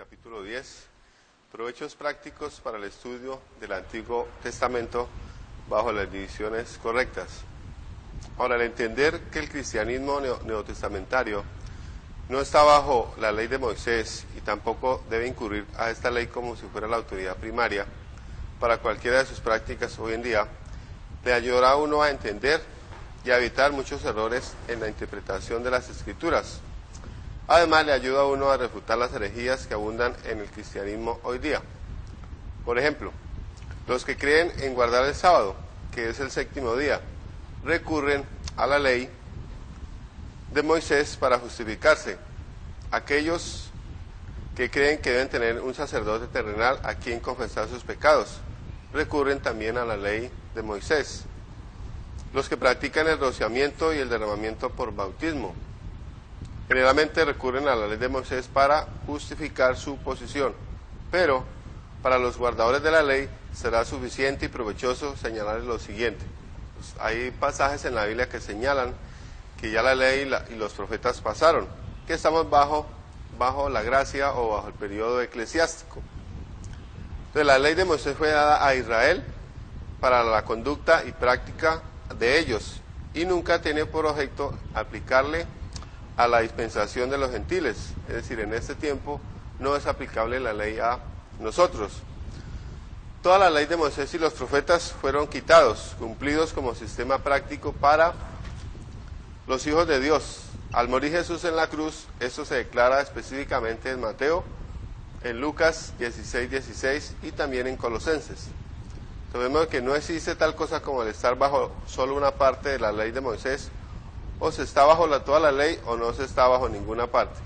capítulo 10, provechos prácticos para el estudio del Antiguo Testamento bajo las divisiones correctas. Ahora, al entender que el cristianismo neotestamentario no está bajo la ley de Moisés y tampoco debe incurrir a esta ley como si fuera la autoridad primaria para cualquiera de sus prácticas hoy en día, le ayudará a uno a entender y a evitar muchos errores en la interpretación de las Escrituras. Además, le ayuda a uno a refutar las herejías que abundan en el cristianismo hoy día. Por ejemplo, los que creen en guardar el sábado, que es el séptimo día, recurren a la ley de Moisés para justificarse. Aquellos que creen que deben tener un sacerdote terrenal a quien confesar sus pecados, recurren también a la ley de Moisés. Los que practican el rociamiento y el derramamiento por bautismo, generalmente recurren a la ley de Moisés para justificar su posición, pero para los guardadores de la ley será suficiente y provechoso señalarles lo siguiente. Pues hay pasajes en la Biblia que señalan que ya la ley y los profetas pasaron, que estamos bajo la gracia o bajo el periodo eclesiástico. Entonces, la ley de Moisés fue dada a Israel para la conducta y práctica de ellos, y nunca tiene por objeto aplicarle a la dispensación de los gentiles. Es decir, en este tiempo no es aplicable la ley a nosotros. Toda la ley de Moisés y los profetas fueron quitados, cumplidos como sistema práctico para los hijos de Dios. Al morir Jesús en la cruz, esto se declara específicamente en Mateo, en Lucas 16:16 y también en Colosenses. Sabemos que no existe tal cosa como el estar bajo solo una parte de la ley de Moisés, o se está bajo toda la ley o no se está bajo ninguna parte.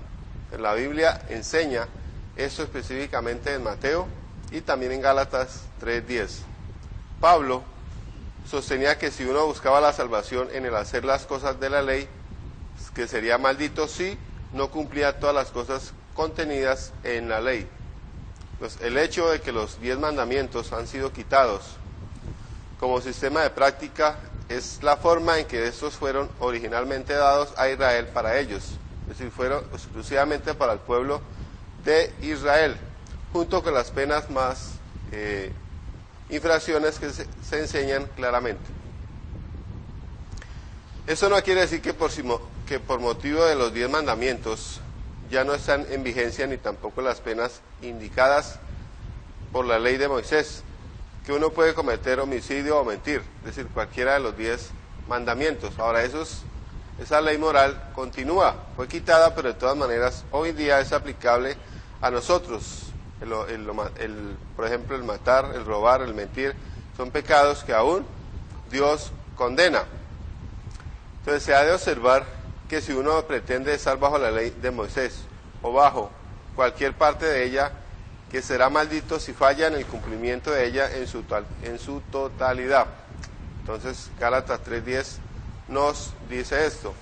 La Biblia enseña eso específicamente en Mateo y también en Gálatas 3:10. Pablo sostenía que si uno buscaba la salvación en el hacer las cosas de la ley, que sería maldito si no cumplía todas las cosas contenidas en la ley. Pues el hecho de que los 10 mandamientos han sido quitados como sistema de práctica es la forma en que estos fueron originalmente dados a Israel para ellos, es decir, fueron exclusivamente para el pueblo de Israel, junto con las penas más infracciones que se enseñan claramente. Eso no quiere decir que por motivo de los 10 mandamientos ya no están en vigencia ni tampoco las penas indicadas por la ley de Moisés, que uno puede cometer homicidio o mentir, es decir, cualquiera de los 10 mandamientos. Ahora, esa ley moral continúa, fue quitada, pero de todas maneras hoy día es aplicable a nosotros. Por ejemplo, el matar, el robar, el mentir, son pecados que aún Dios condena. Entonces se ha de observar que si uno pretende estar bajo la ley de Moisés o bajo cualquier parte de ella, que será maldito si falla en el cumplimiento de ella en su totalidad. Entonces Gálatas 3:10 nos dice esto.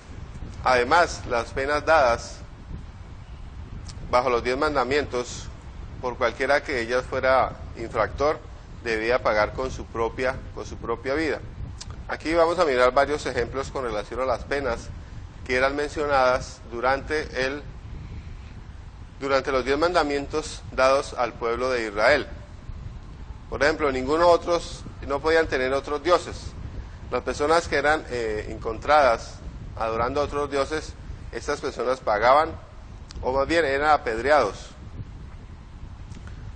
Además, las penas dadas bajo los 10 mandamientos, por cualquiera que ellas fuera infractor, debía pagar con su propia vida. Aquí vamos a mirar varios ejemplos con relación a las penas que eran mencionadas durante los 10 mandamientos dados al pueblo de Israel. Por ejemplo, no podían tener otros dioses. Las personas que eran encontradas adorando a otros dioses, estas personas pagaban, o más bien eran apedreados.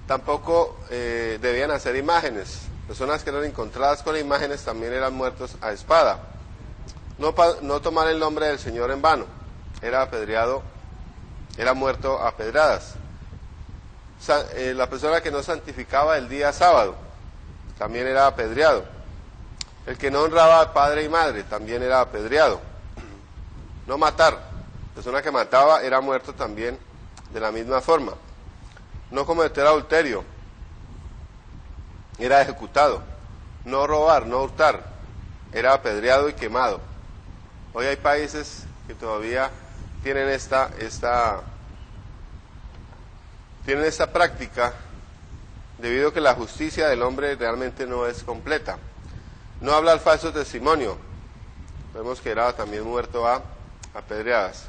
Tampoco debían hacer imágenes. Personas que eran encontradas con imágenes también eran muertos a espada. No tomar el nombre del Señor en vano, era apedreado, era muerto a pedradas. La persona que no santificaba el día sábado también era apedreado. El que no honraba a padre y madre también era apedreado. No matar, la persona que mataba era muerto también de la misma forma. No cometer adulterio, era ejecutado. No robar, no hurtar, era apedreado y quemado. Hoy hay países que todavía tienen esta práctica, debido a que la justicia del hombre realmente no es completa. No habla el falso testimonio. Vemos que era también muerto a apedreadas.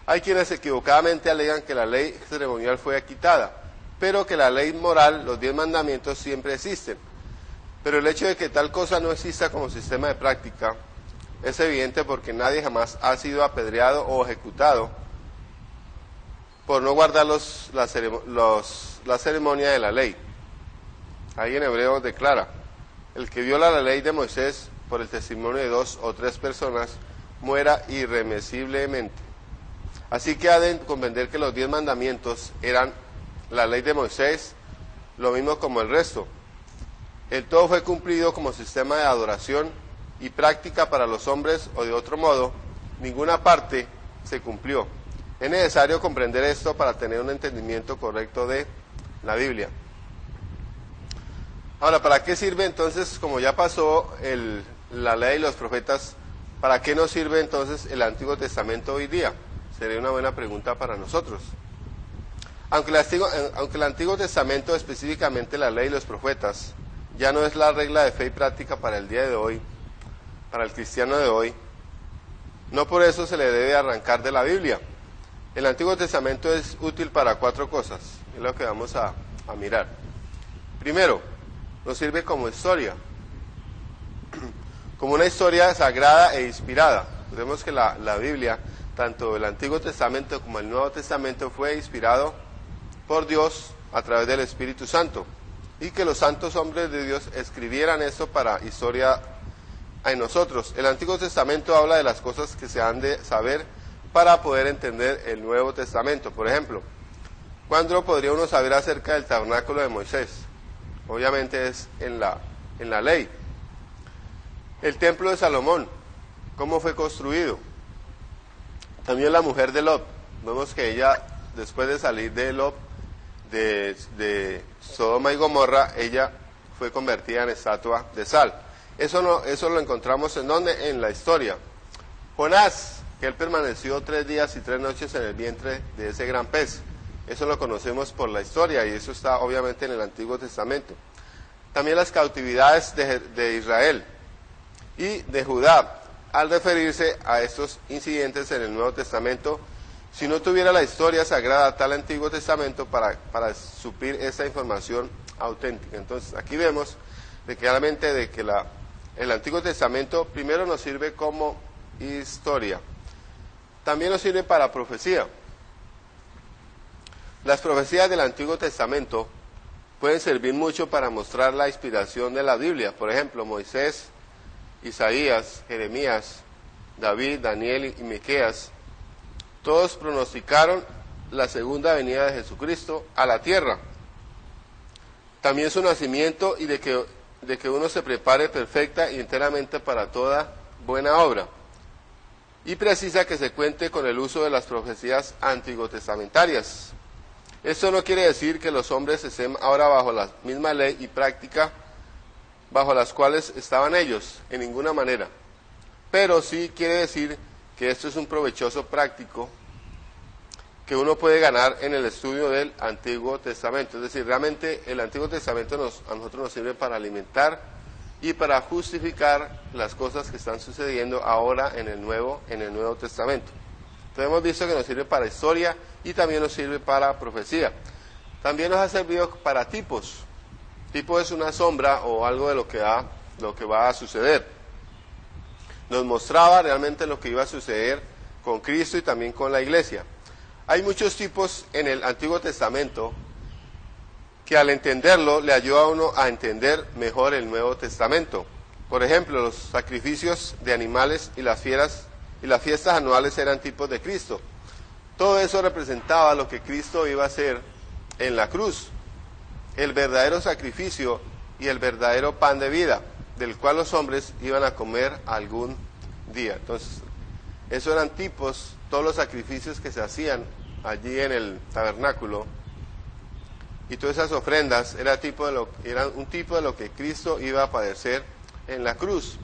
Hay quienes equivocadamente alegan que la ley ceremonial fue quitada, pero que la ley moral, los 10 mandamientos, siempre existen. Pero el hecho de que tal cosa no exista como sistema de práctica es evidente porque nadie jamás ha sido apedreado o ejecutado por no guardar la ceremonia de la ley. Ahí en Hebreos declara: el que viola la ley de Moisés por el testimonio de 2 o 3 personas muera irremisiblemente. Así que ha de comprender que los 10 mandamientos eran la ley de Moisés, lo mismo como el resto. El todo fue cumplido como sistema de adoración y práctica para los hombres, o de otro modo, ninguna parte se cumplió. Es necesario comprender esto para tener un entendimiento correcto de la Biblia. Ahora, ¿para qué sirve entonces, como ya pasó la ley y los profetas, para qué nos sirve entonces el Antiguo Testamento hoy día? Sería una buena pregunta para nosotros. Aunque el Antiguo Testamento, específicamente la ley y los profetas, ya no es la regla de fe y práctica para el día de hoy, para el cristiano de hoy, no por eso se le debe arrancar de la Biblia. El Antiguo Testamento es útil para 4 cosas, es lo que vamos a mirar. Primero, nos sirve como historia, como una historia sagrada e inspirada. Vemos que la Biblia, tanto el Antiguo Testamento como el Nuevo Testamento, fue inspirado por Dios a través del Espíritu Santo, y que los santos hombres de Dios escribieran esto para historia en nosotros. El Antiguo Testamento habla de las cosas que se han de saber para poder entender el Nuevo Testamento. Por ejemplo, ¿cuándo podría uno saber acerca del tabernáculo de Moisés? Obviamente es en la ley. El templo de Salomón, ¿cómo fue construido? También la mujer de Lot. Vemos que ella, después de salir de Lot, de Sodoma y Gomorra, ella fue convertida en estatua de sal. Eso lo encontramos ¿en dónde? En la historia. Jonás, que él permaneció 3 días y 3 noches en el vientre de ese gran pez. Eso lo conocemos por la historia, y eso está obviamente en el Antiguo Testamento. También las cautividades de Israel y de Judá. Al referirse a estos incidentes en el Nuevo Testamento, si no tuviera la historia sagrada tal Antiguo Testamento para suplir esa información auténtica. Entonces aquí vemos claramente de que el Antiguo Testamento primero nos sirve como historia. También nos sirve para profecía. Las profecías del Antiguo Testamento pueden servir mucho para mostrar la inspiración de la Biblia. Por ejemplo, Moisés, Isaías, Jeremías, David, Daniel y Miqueas, todos pronosticaron la segunda venida de Jesucristo a la tierra. También su nacimiento y de que uno se prepare perfecta y enteramente para toda buena obra. Y precisa que se cuente con el uso de las profecías antiguotestamentarias. Esto no quiere decir que los hombres estén ahora bajo la misma ley y práctica bajo las cuales estaban ellos, en ninguna manera. Pero sí quiere decir que esto es un provechoso práctico que uno puede ganar en el estudio del Antiguo Testamento. Es decir, realmente el Antiguo Testamento a nosotros nos sirve para alimentar y para justificar las cosas que están sucediendo ahora en el Nuevo Testamento. Entonces hemos visto que nos sirve para historia y también nos sirve para profecía. También nos ha servido para tipos. Tipo es una sombra o algo de lo que va a suceder. Nos mostraba realmente lo que iba a suceder con Cristo y también con la iglesia. Hay muchos tipos en el Antiguo Testamento que al entenderlo le ayuda a uno a entender mejor el Nuevo Testamento. Por ejemplo, los sacrificios de animales y las fiestas anuales eran tipos de Cristo. Todo eso representaba lo que Cristo iba a hacer en la cruz, el verdadero sacrificio y el verdadero pan de vida, del cual los hombres iban a comer algún día. Entonces, esos eran tipos, todos los sacrificios que se hacían allí en el tabernáculo, y todas esas ofrendas eran un tipo de lo que Cristo iba a padecer en la cruz.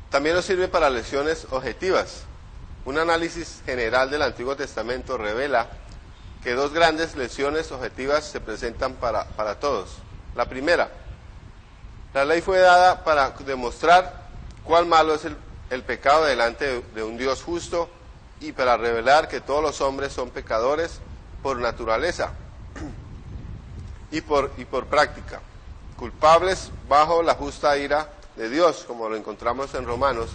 También nos sirve para lecciones objetivas. Un análisis general del Antiguo Testamento revela que 2 grandes lecciones objetivas se presentan para todos. La primera, la ley fue dada para demostrar cuán malo es el pecado delante de un Dios justo y para revelar que todos los hombres son pecadores por naturaleza y por práctica, culpables bajo la justa ira de Dios, como lo encontramos en Romanos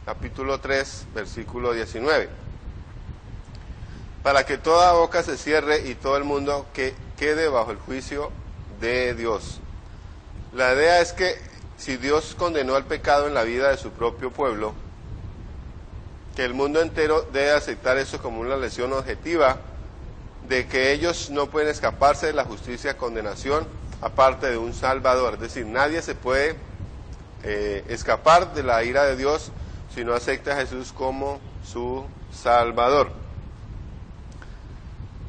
capítulo 3, versículo 19. Para que toda boca se cierre y todo el mundo que quede bajo el juicio de Dios. La idea es que si Dios condenó el pecado en la vida de su propio pueblo, que el mundo entero debe aceptar eso como una lesión objetiva de que ellos no pueden escaparse de la justicia y condenación aparte de un Salvador. Es decir, nadie se puede escapar de la ira de Dios si no acepta a Jesús como su Salvador.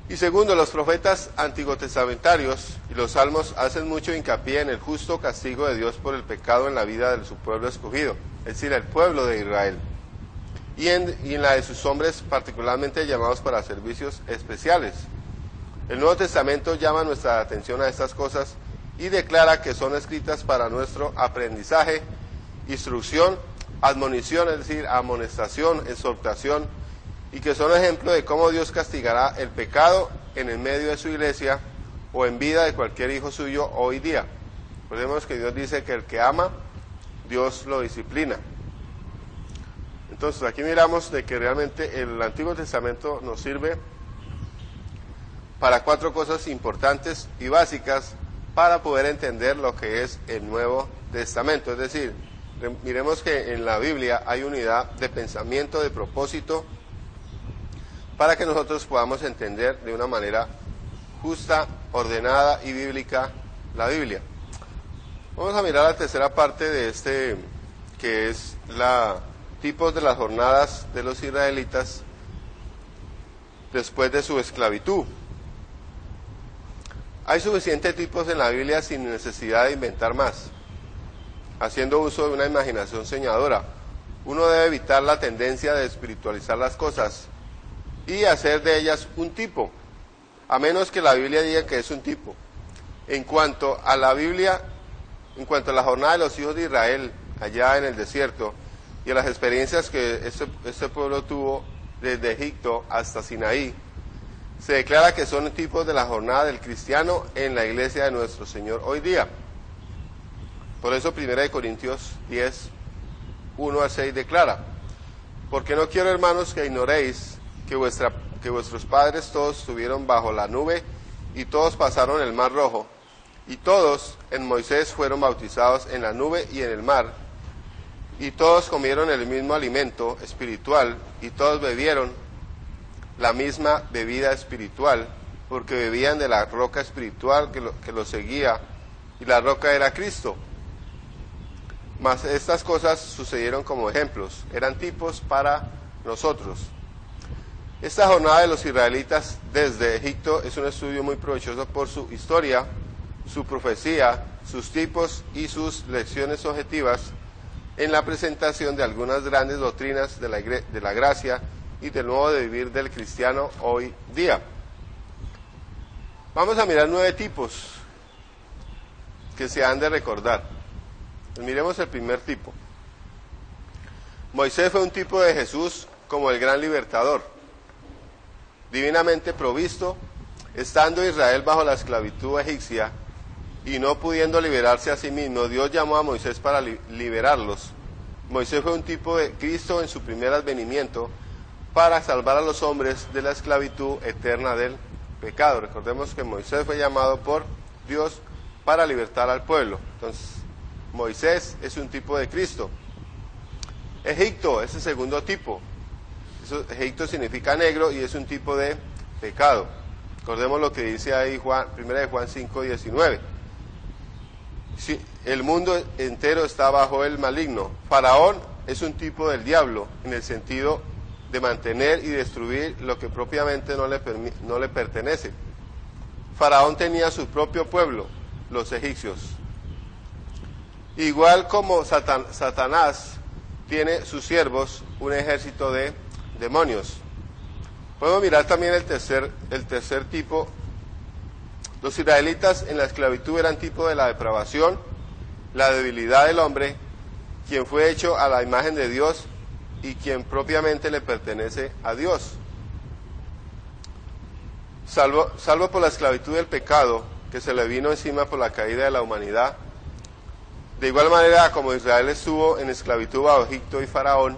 Y segundo, los profetas antiguotestamentarios y los salmos hacen mucho hincapié en el justo castigo de Dios por el pecado en la vida de su pueblo escogido, es decir, el pueblo de Israel, y en la de sus hombres particularmente llamados para servicios especiales. El Nuevo Testamento llama nuestra atención a estas cosas y declara que son escritas para nuestro aprendizaje, instrucción, admonición, es decir, amonestación, exhortación, y que son ejemplo de cómo Dios castigará el pecado en el medio de su iglesia o en vida de cualquier hijo suyo hoy día. Recordemos que Dios dice que el que ama, Dios lo disciplina. Entonces aquí miramos de que realmente el Antiguo Testamento nos sirve para 4 cosas importantes y básicas para poder entender lo que es el Nuevo Testamento. Es decir, miremos que en la Biblia hay unidad de pensamiento, de propósito, para que nosotros podamos entender de una manera justa, ordenada y bíblica la Biblia. Vamos a mirar la tercera parte de este, que es tipos de las jornadas de los israelitas después de su esclavitud. Hay suficientes tipos en la Biblia sin necesidad de inventar más, haciendo uso de una imaginación soñadora. Uno debe evitar la tendencia de espiritualizar las cosas y hacer de ellas un tipo, a menos que la Biblia diga que es un tipo. En cuanto a la Biblia, en cuanto a la jornada de los hijos de Israel allá en el desierto y a las experiencias que este pueblo tuvo desde Egipto hasta Sinaí, se declara que son tipos de la jornada del cristiano en la iglesia de nuestro Señor hoy día. Por eso 1 Corintios 10, 1 al 6 declara: porque no quiero, hermanos, que ignoréis que vuestros padres todos estuvieron bajo la nube y todos pasaron el mar rojo, y todos en Moisés fueron bautizados en la nube y en el mar, y todos comieron el mismo alimento espiritual, y todos bebieron la misma bebida espiritual, porque bebían de la roca espiritual que los seguía, y la roca era Cristo. Mas estas cosas sucedieron como ejemplos, eran tipos para nosotros. Esta jornada de los israelitas desde Egipto es un estudio muy provechoso por su historia, su profecía, sus tipos y sus lecciones objetivas en la presentación de algunas grandes doctrinas de la gracia y del modo de vivir del cristiano hoy día. Vamos a mirar 9 tipos que se han de recordar. Miremos el primer tipo. Moisés fue un tipo de Jesús como el gran libertador, divinamente provisto, estando Israel bajo la esclavitud egipcia y no pudiendo liberarse a sí mismo. Dios llamó a Moisés para liberarlos. Moisés fue un tipo de Cristo en su primer advenimiento para salvar a los hombres de la esclavitud eterna del pecado. Recordemos que Moisés fue llamado por Dios para libertar al pueblo. Entonces, Moisés es un tipo de Cristo. Egipto es el segundo tipo. Egipto significa negro y es un tipo de pecado. Recordemos lo que dice ahí 1 Juan 5, 19. Sí, el mundo entero está bajo el maligno. Faraón es un tipo del diablo en el sentido de mantener y destruir lo que propiamente no le pertenece. Faraón tenía su propio pueblo, los egipcios. Igual como Satanás tiene sus siervos, un ejército de demonios. Podemos mirar también el tercer tipo. Los israelitas en la esclavitud eran tipo de la depravación, la debilidad del hombre, quien fue hecho a la imagen de Dios y quien propiamente le pertenece a Dios. Salvo por la esclavitud del pecado que se le vino encima por la caída de la humanidad, de igual manera como Israel estuvo en esclavitud bajo Egipto y Faraón,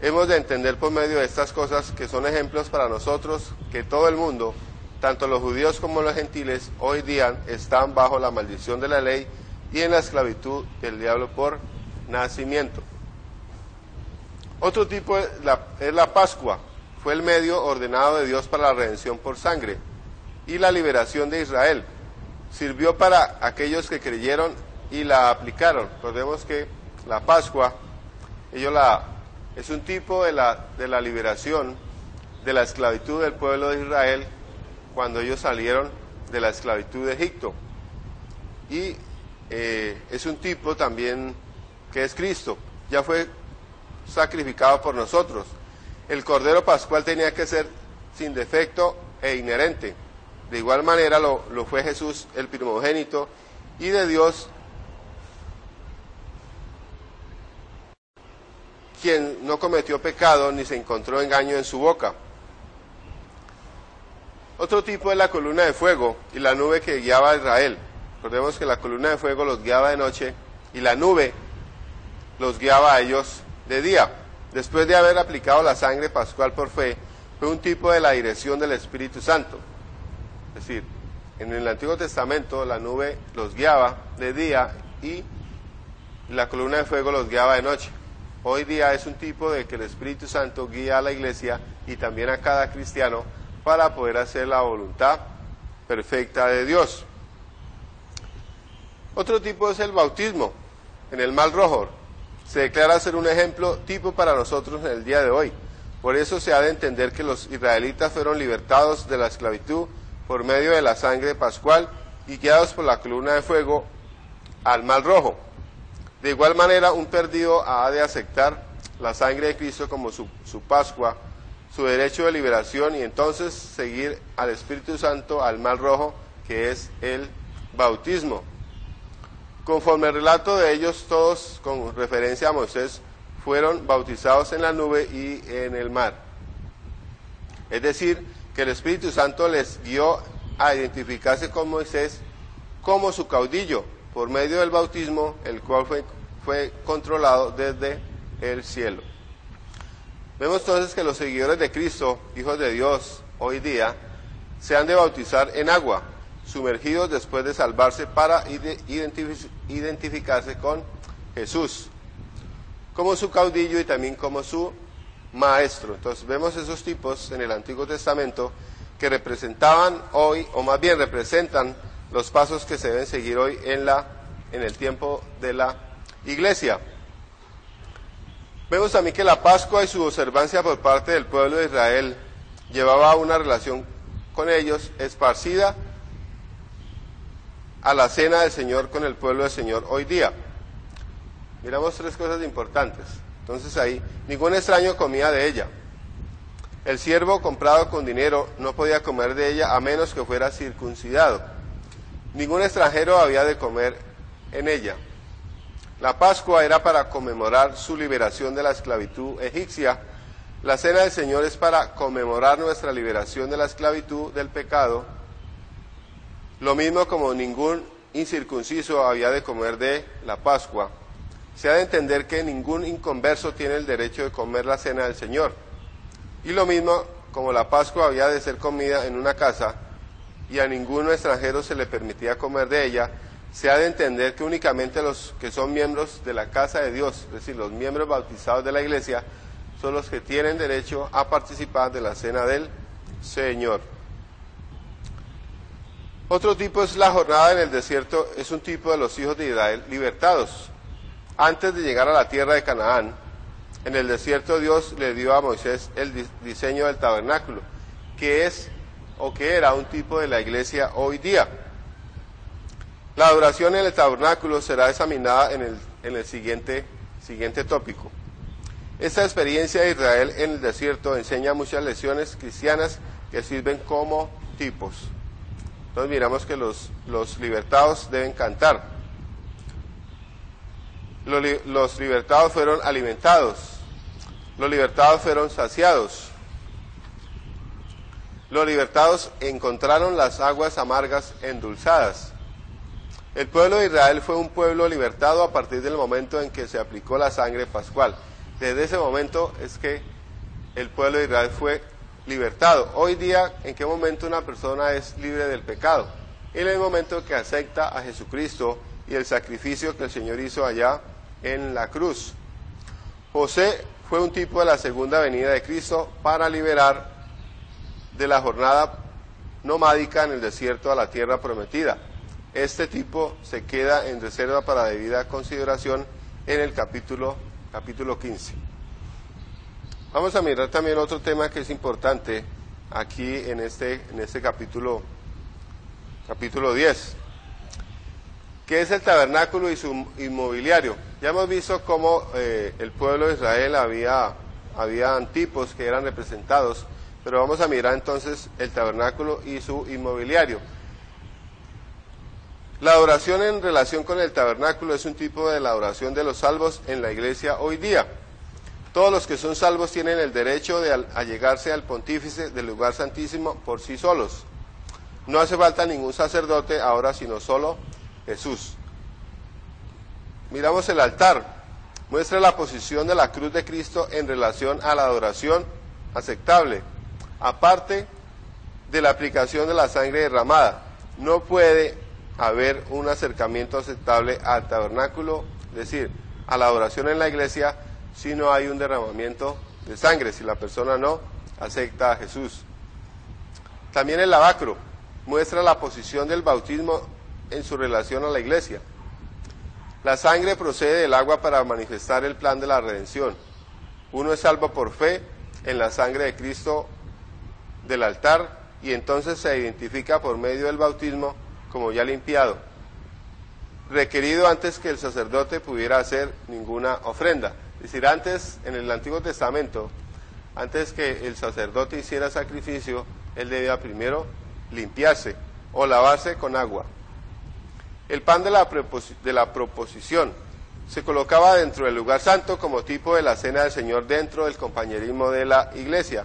hemos de entender por medio de estas cosas que son ejemplos para nosotros que todo el mundo, tanto los judíos como los gentiles, hoy día están bajo la maldición de la ley y en la esclavitud del diablo por nacimiento. Otro tipo es la Pascua. Fue el medio ordenado de Dios para la redención por sangre y la liberación de Israel. Sirvió para aquellos que creyeron y la aplicaron. Recordemos que la Pascua, es un tipo de la liberación de la esclavitud del pueblo de Israel cuando ellos salieron de la esclavitud de Egipto. Y es un tipo también que es Cristo. Ya fue sacrificado por nosotros. El Cordero Pascual tenía que ser sin defecto e inherente. De igual manera lo fue Jesús, el primogénito, y de Dios, quien no cometió pecado ni se encontró engaño en su boca. Otro tipo es la columna de fuego y la nube que guiaba a Israel. Recordemos que la columna de fuego los guiaba de noche y la nube los guiaba a ellos de día. Después de haber aplicado la sangre pascual por fe, fue un tipo de la dirección del Espíritu Santo. Es decir, en el Antiguo Testamento la nube los guiaba de día y la columna de fuego los guiaba de noche. Hoy día es un tipo de que el Espíritu Santo guía a la iglesia y también a cada cristiano para poder hacer la voluntad perfecta de Dios. Otro tipo es el bautismo en el Mar Rojo. Se declara ser un ejemplo tipo para nosotros en el día de hoy. Por eso se ha de entender que los israelitas fueron libertados de la esclavitud por medio de la sangre pascual y guiados por la columna de fuego al Mar Rojo. De igual manera, un perdido ha de aceptar la sangre de Cristo como su Pascua, su derecho de liberación, y entonces seguir al Espíritu Santo al Mar Rojo, que es el bautismo. Conforme al relato de ellos, todos, con referencia a Moisés, fueron bautizados en la nube y en el mar. Es decir, que el Espíritu Santo les guió a identificarse con Moisés como su caudillo, por medio del bautismo, el cual fue controlado desde el cielo. Vemos entonces que los seguidores de Cristo, hijos de Dios, hoy día, se han de bautizar en agua, sumergidos después de salvarse para identificarse con Jesús, como su caudillo y también como su maestro. Entonces vemos esos tipos en el Antiguo Testamento que representaban hoy, o más bien representan los pasos que se deben seguir hoy en el tiempo de la iglesia. Vemos también que la Pascua y su observancia por parte del pueblo de Israel llevaba una relación con ellos esparcida a la cena del Señor con el pueblo del Señor hoy día. Miramos tres cosas importantes. Entonces ahí, ningún extraño comía de ella. El siervo comprado con dinero no podía comer de ella a menos que fuera circuncidado. Ningún extranjero había de comer en ella. La Pascua era para conmemorar su liberación de la esclavitud egipcia. La cena del Señor es para conmemorar nuestra liberación de la esclavitud del pecado. Lo mismo como ningún incircunciso había de comer de la Pascua. Se ha de entender que ningún inconverso tiene el derecho de comer la cena del Señor. Y lo mismo como la Pascua había de ser comida en una casa y a ningún extranjero se le permitía comer de ella, se ha de entender que únicamente los que son miembros de la casa de Dios, es decir, los miembros bautizados de la iglesia, son los que tienen derecho a participar de la cena del Señor. Otro tipo es la jornada en el desierto, es un tipo de los hijos de Israel libertados. Antes de llegar a la tierra de Canaán, en el desierto Dios le dio a Moisés el diseño del tabernáculo, que es o que era un tipo de la iglesia hoy día. La adoración en el tabernáculo será examinada en el siguiente tópico. Esta experiencia de Israel en el desierto enseña muchas lecciones cristianas que sirven como tipos. Entonces miramos que los libertados deben cantar. Los libertados fueron alimentados. Los libertados fueron saciados. Los libertados encontraron las aguas amargas endulzadas. El pueblo de Israel fue un pueblo libertado a partir del momento en que se aplicó la sangre pascual. Desde ese momento es que el pueblo de Israel fue libertado. Hoy día, ¿en qué momento una persona es libre del pecado? En el momento que acepta a Jesucristo y el sacrificio que el Señor hizo allá en la cruz. José fue un tipo de la segunda venida de Cristo para liberar de la jornada nomádica en el desierto a la tierra prometida. Este tipo se queda en reserva para debida consideración en el capítulo 15. Vamos a mirar también otro tema que es importante aquí en este capítulo 10, que es el tabernáculo y su inmobiliario. Ya hemos visto cómo el pueblo de Israel había tipos que eran representados, pero vamos a mirar entonces el tabernáculo y su inmobiliario. La adoración en relación con el tabernáculo es un tipo de la adoración de los salvos en la iglesia hoy día. Todos los que son salvos tienen el derecho de allegarse al pontífice del lugar santísimo por sí solos. No hace falta ningún sacerdote ahora, sino solo Jesús. Miramos el altar. Muestra la posición de la cruz de Cristo en relación a la adoración aceptable. Aparte de la aplicación de la sangre derramada, no puede haber un acercamiento aceptable al tabernáculo, es decir, a la adoración en la iglesia, si no hay un derramamiento de sangre, si la persona no acepta a Jesús. También el lavacro muestra la posición del bautismo en su relación a la iglesia. La sangre procede del agua para manifestar el plan de la redención. Uno es salvo por fe en la sangre de Cristo del altar y entonces se identifica por medio del bautismo como ya limpiado, requerido antes que el sacerdote pudiera hacer ninguna ofrenda. Es decir, antes, en el Antiguo Testamento, antes que el sacerdote hiciera sacrificio, él debía primero limpiarse o lavarse con agua. El pan de la proposición se colocaba dentro del lugar santo como tipo de la cena del Señor dentro del compañerismo de la iglesia,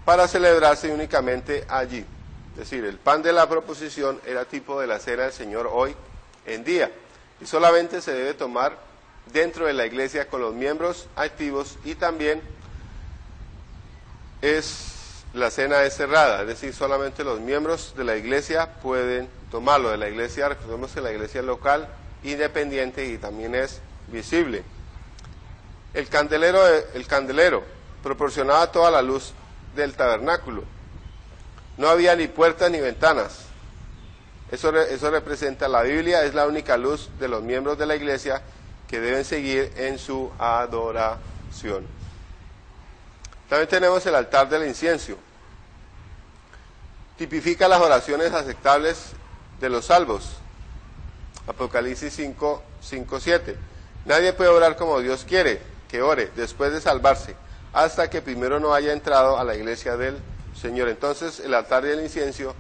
para celebrarse únicamente allí. Es decir, el pan de la proposición era tipo de la cena del Señor hoy en día, y solamente se debe tomar dentro de la iglesia con los miembros activos, y también la cena es cerrada, es decir, solamente los miembros de la iglesia pueden tomarlo. De la iglesia, recordemos que la iglesia es local, independiente y también es visible. El candelero proporcionaba toda la luz del tabernáculo. No había ni puertas ni ventanas. Eso representa la Biblia, es la única luz de los miembros de la iglesia que deben seguir en su adoración. También tenemos el altar del incienso. Tipifica las oraciones aceptables de los salvos. Apocalipsis 5:7. Nadie puede orar como Dios quiere que ore después de salvarse, hasta que primero no haya entrado a la iglesia del Señor. Entonces, el altar del incienso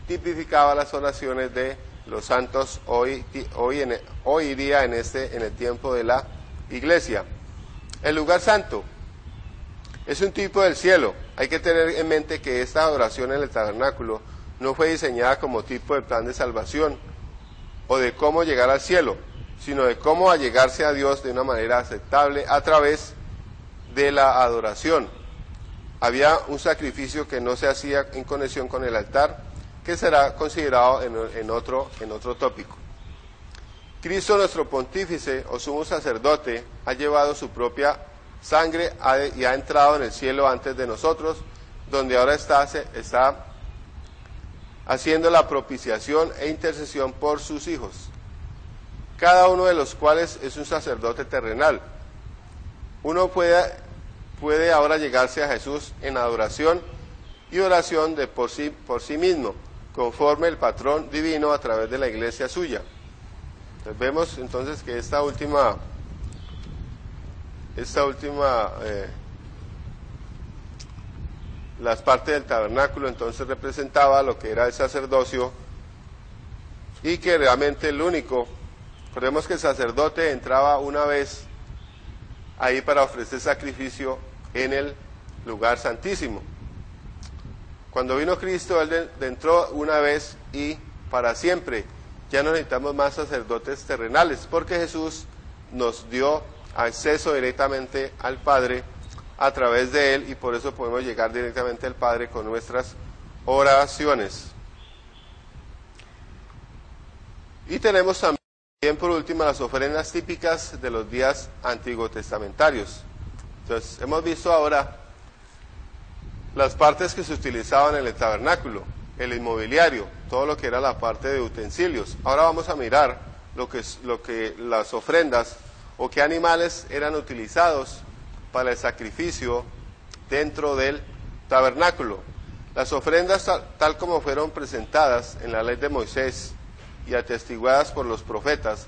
tipificaba las oraciones de los santos hoy día en el tiempo de la iglesia. El lugar santo es un tipo del cielo. Hay que tener en mente que esta adoración en el tabernáculo no fue diseñada como tipo de plan de salvación o de cómo llegar al cielo, sino de cómo allegarse a Dios de una manera aceptable a través de la adoración. Había un sacrificio que no se hacía en conexión con el altar, que será considerado en otro tópico. Cristo, nuestro pontífice o sumo sacerdote, ha llevado su propia sangre y ha entrado en el cielo antes de nosotros, donde ahora está haciendo la propiciación e intercesión por sus hijos, cada uno de los cuales es un sacerdote terrenal. Uno puede ahora llegarse a Jesús en adoración y oración por sí mismo, conforme el patrón divino a través de la iglesia suya. Entonces, vemos entonces que las partes del tabernáculo entonces representaba lo que era el sacerdocio, y que realmente el único, recordemos que el sacerdote entraba una vez ahí para ofrecer sacrificio en el lugar santísimo. Cuando vino Cristo, Él entró una vez y para siempre. Ya no necesitamos más sacerdotes terrenales, porque Jesús nos dio acceso directamente al Padre a través de Él, y por eso podemos llegar directamente al Padre con nuestras oraciones. Y tenemos también, por último, las ofrendas típicas de los días antiguotestamentarios. Entonces, hemos visto ahora las partes que se utilizaban en el tabernáculo, el inmobiliario, todo lo que era la parte de utensilios. Ahora vamos a mirar lo que las ofrendas o qué animales eran utilizados para el sacrificio dentro del tabernáculo. Las ofrendas tal como fueron presentadas en la ley de Moisés y atestiguadas por los profetas,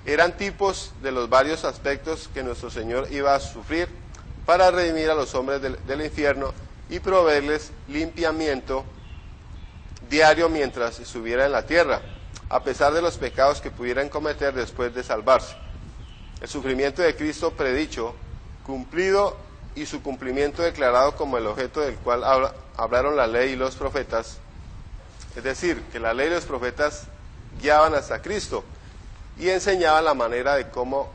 eran tipos de los varios aspectos que nuestro Señor iba a sufrir para redimir a los hombres del infierno y proveerles limpiamiento diario mientras estuviera en la tierra, a pesar de los pecados que pudieran cometer después de salvarse. El sufrimiento de Cristo predicho, cumplido, y su cumplimiento declarado como el objeto del cual hablaron la ley y los profetas, es decir, que la ley y los profetas guiaban hasta Cristo y enseñaban la manera de cómo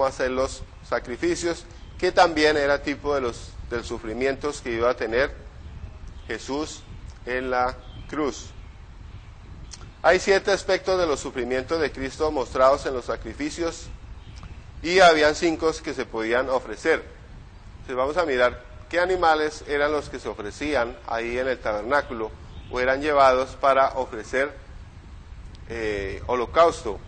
hacer los sacrificios, que también era tipo de del sufrimientos que iba a tener Jesús en la cruz. Hay 7 aspectos de los sufrimientos de Cristo mostrados en los sacrificios, y habían 5 que se podían ofrecer. Entonces vamos a mirar qué animales eran los que se ofrecían ahí en el tabernáculo o eran llevados para ofrecer holocausto.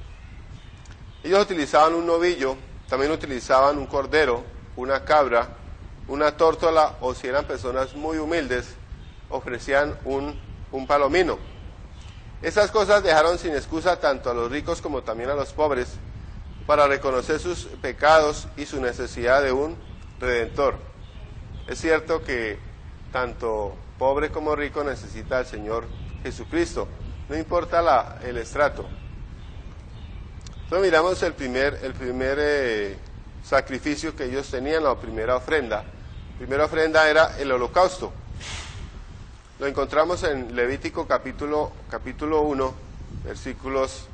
Ellos utilizaban un novillo, también utilizaban un cordero, una cabra, una tórtola, o si eran personas muy humildes, ofrecían un palomino. Esas cosas dejaron sin excusa tanto a los ricos como también a los pobres para reconocer sus pecados y su necesidad de un Redentor. Es cierto que tanto pobre como rico necesita al Señor Jesucristo, no importa el estrato. Entonces miramos el primer sacrificio que ellos tenían, la primera ofrenda. La primera ofrenda era el holocausto. Lo encontramos en Levítico capítulo 1, versículos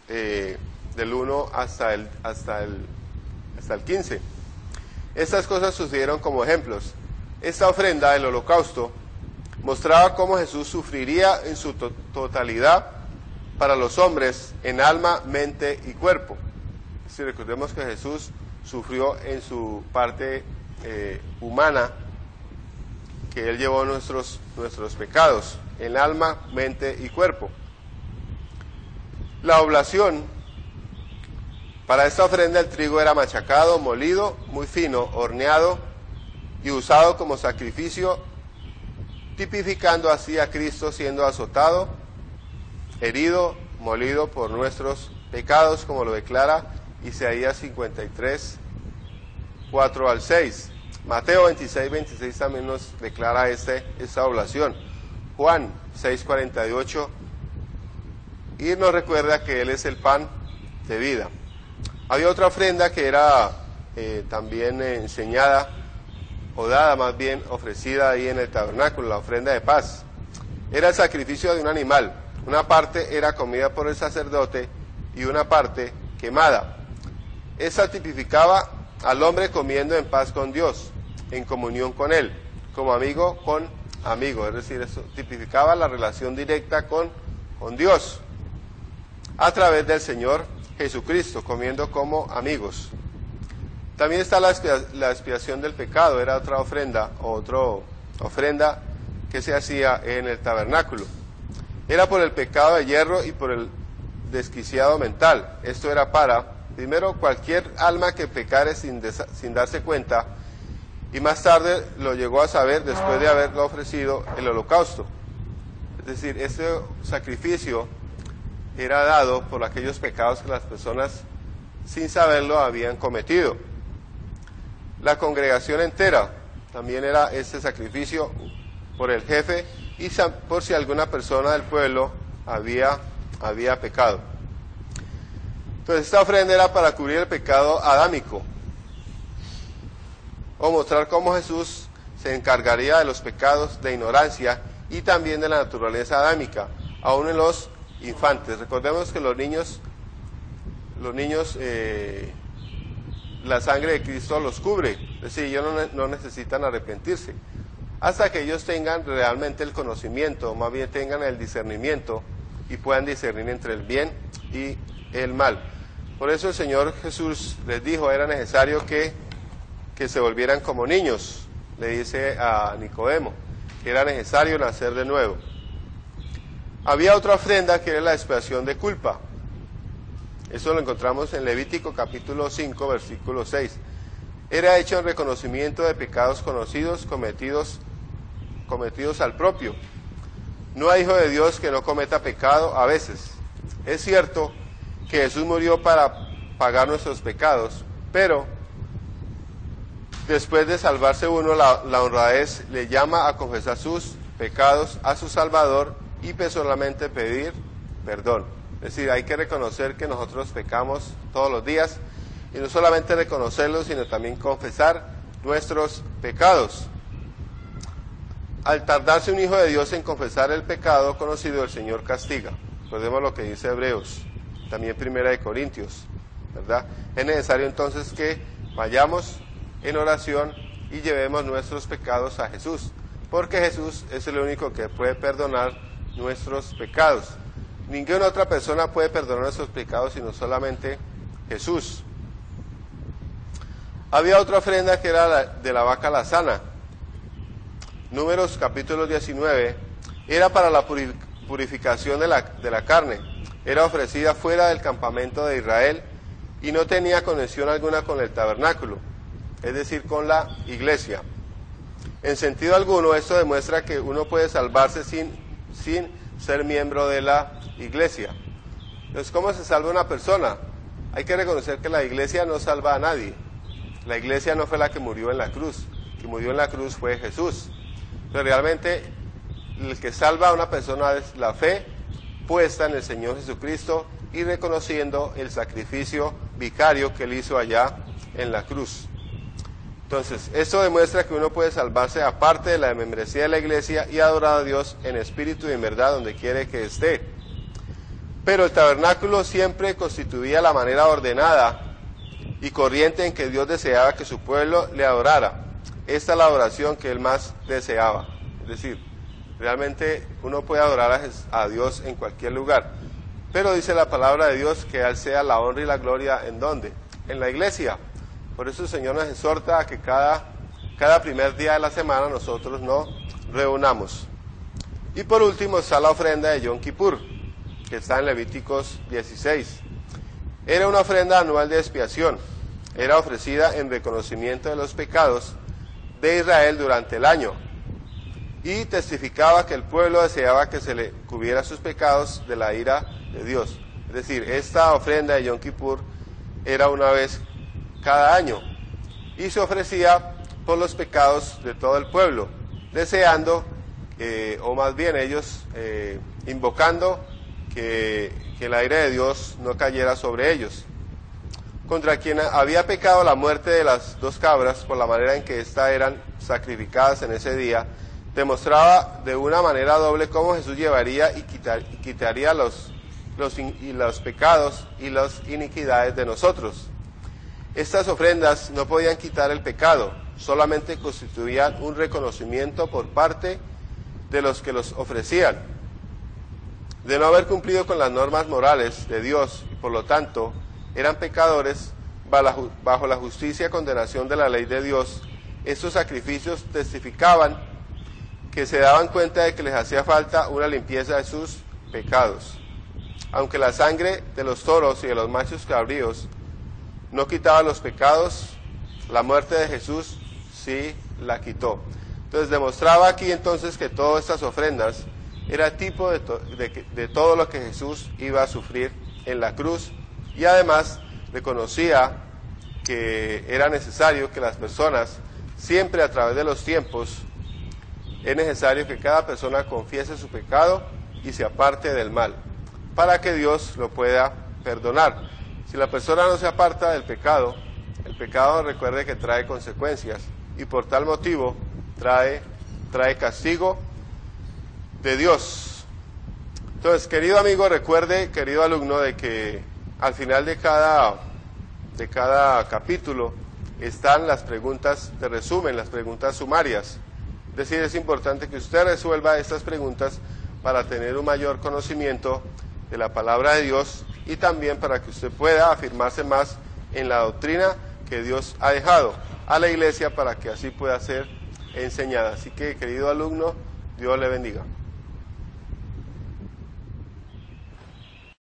del 1 hasta el 15. Estas cosas sucedieron como ejemplos. Esta ofrenda, el holocausto, mostraba cómo Jesús sufriría en su totalidad para los hombres en alma, mente y cuerpo. Si recordemos que Jesús sufrió en su parte humana, que Él llevó nuestros pecados, en alma, mente y cuerpo. La oblación, para esta ofrenda el trigo era machacado, molido, muy fino, horneado y usado como sacrificio, tipificando así a Cristo siendo azotado, herido, molido por nuestros pecados, como lo declara Isaías 53, 4 al 6. Mateo 26, 26 también nos declara esta oblación. Juan 6, 48, y nos recuerda que Él es el pan de vida. Había otra ofrenda que era también enseñada, o dada más bien, ofrecida ahí en el tabernáculo, la ofrenda de paz. Era el sacrificio de un animal. Una parte era comida por el sacerdote y una parte quemada. Esa tipificaba al hombre comiendo en paz con Dios, en comunión con Él, como amigo con amigo. Es decir, eso tipificaba la relación directa con Dios a través del Señor Jesucristo, comiendo como amigos. También está la expiación del pecado, era otra ofrenda que se hacía en el tabernáculo. Era por el pecado de hierro y por el desquiciado mental. Esto era para, primero, cualquier alma que pecare sin darse cuenta, y más tarde lo llegó a saber después de haberlo ofrecido el holocausto. Es decir, este sacrificio era dado por aquellos pecados que las personas sin saberlo habían cometido. La congregación entera también era este sacrificio por el jefe y por si alguna persona del pueblo había pecado. Entonces esta ofrenda era para cubrir el pecado adámico. o mostrar cómo Jesús se encargaría de los pecados de ignorancia y también de la naturaleza adámica, aún en los infantes. Recordemos que los niños, la sangre de Cristo los cubre, es decir, ellos no necesitan arrepentirse, hasta que ellos tengan realmente el conocimiento, o más bien tengan el discernimiento, y puedan discernir entre el bien y el mal. Por eso el Señor Jesús les dijo, era necesario que se volvieran como niños, le dice a Nicodemo, que era necesario nacer de nuevo. Había otra ofrenda que era la expiación de culpa. Eso lo encontramos en Levítico capítulo 5, versículo 6. Era hecho en reconocimiento de pecados conocidos, cometidos al propio. No hay hijo de Dios que no cometa pecado a veces. Es cierto que Jesús murió para pagar nuestros pecados, pero después de salvarse uno, la honradez le llama a confesar sus pecados a su Salvador y personalmente pedir perdón. Es decir, hay que reconocer que nosotros pecamos todos los días, y no solamente reconocerlos, sino también confesar nuestros pecados. Al tardarse un hijo de Dios en confesar el pecado conocido, el Señor castiga. Recordemos lo que dice Hebreos, también Primera de Corintios, ¿verdad? Es necesario entonces que vayamos en oración y llevemos nuestros pecados a Jesús, porque Jesús es el único que puede perdonar nuestros pecados. Ninguna otra persona puede perdonar nuestros pecados sino solamente Jesús. Había otra ofrenda que era de la vaca lazana. Números capítulo 19, era para la purificación de la carne. Era ofrecida fuera del campamento de Israel y no tenía conexión alguna con el tabernáculo, es decir, con la iglesia. En sentido alguno, esto demuestra que uno puede salvarse sin ser miembro de la iglesia. Entonces, ¿cómo se salva una persona? Hay que reconocer que la iglesia no salva a nadie. La iglesia no fue la que murió en la cruz. El que murió en la cruz fue Jesús. Pero realmente el que salva a una persona es la fe puesta en el Señor Jesucristo y reconociendo el sacrificio vicario que Él hizo allá en la cruz. Entonces, esto demuestra que uno puede salvarse aparte de la membresía de la iglesia y adorar a Dios en espíritu y en verdad donde quiere que esté. Pero el tabernáculo siempre constituía la manera ordenada y corriente en que Dios deseaba que su pueblo le adorara. Esta es la adoración que Él más deseaba. Es decir, realmente uno puede adorar a Dios en cualquier lugar. Pero dice la palabra de Dios que a Él sea la honra y la gloria, ¿en dónde? En la iglesia. Por eso el Señor nos exhorta a que cada primer día de la semana nosotros nos reunamos. Y por último está la ofrenda de Yom Kippur, que está en Levíticos 16. Era una ofrenda anual de expiación. Era ofrecida en reconocimiento de los pecados de Israel durante el año. Y testificaba que el pueblo deseaba que se le cubriera sus pecados de la ira de Dios. Es decir, esta ofrenda de Yom Kippur era una vez cada año y se ofrecía por los pecados de todo el pueblo, deseando, o más bien ellos invocando que la ira de Dios no cayera sobre ellos. Contra quien había pecado la muerte de las dos cabras, por la manera en que éstas eran sacrificadas en ese día, demostraba de una manera doble cómo Jesús llevaría y quitaría los pecados y las iniquidades de nosotros. Estas ofrendas no podían quitar el pecado, solamente constituían un reconocimiento por parte de los que los ofrecían, de no haber cumplido con las normas morales de Dios, y por lo tanto eran pecadores bajo la justicia y condenación de la ley de Dios. Estos sacrificios testificaban que se daban cuenta de que les hacía falta una limpieza de sus pecados. Aunque la sangre de los toros y de los machos cabríos no quitaba los pecados, la muerte de Jesús sí la quitó. Entonces demostraba aquí entonces que todas estas ofrendas era tipo de todo lo que Jesús iba a sufrir en la cruz, y además reconocía que era necesario que las personas, siempre a través de los tiempos, es necesario que cada persona confiese su pecado y se aparte del mal, para que Dios lo pueda perdonar. Si la persona no se aparta del pecado, el pecado, recuerde que trae consecuencias, y por tal motivo trae castigo de Dios. Entonces, querido amigo, recuerde, querido alumno, de que al final de cada capítulo están las preguntas de resumen, las preguntas sumarias. Es decir, es importante que usted resuelva estas preguntas para tener un mayor conocimiento de la palabra de Dios y también para que usted pueda afirmarse más en la doctrina que Dios ha dejado a la iglesia para que así pueda ser enseñada. Así que, querido alumno, Dios le bendiga.